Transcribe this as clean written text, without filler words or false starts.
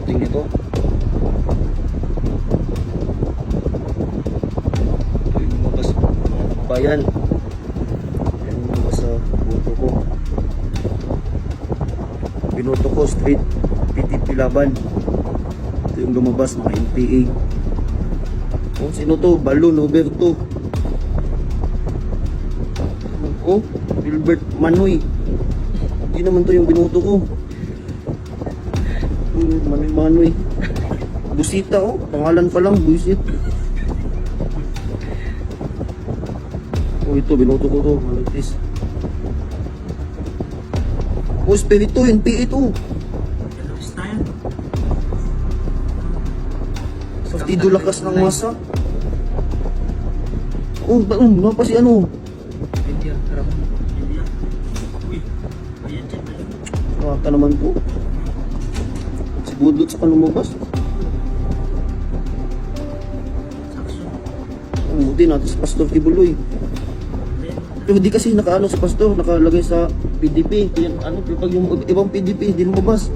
shooting nito. Ito yung lumabas mga kabayan. Yan yung lumabas sa boto ko. Binoto ko straight PTP laban. Ito yung lumabas mga NPA. Oh, sino to? Balon Roberto. Oh, Gilbert Manoy. Hindi naman to yung binoto ko. Manoy. Busita, oh. Pangalan pa lang, buisit. Oh, ito, binoto ko to. Malitis. Oh, Espiritu, NPA to. Partido Lakas ng Masa. Oh, pa si ano? Nakaka naman po. Si Budot sa kanumabas. Buti natin si Pastor Kibuloy. Pero di kasi nakaano si Pastor, nakalagay sa PDP. Kaya ano, pag yung ibang PDP, hindi lumabas.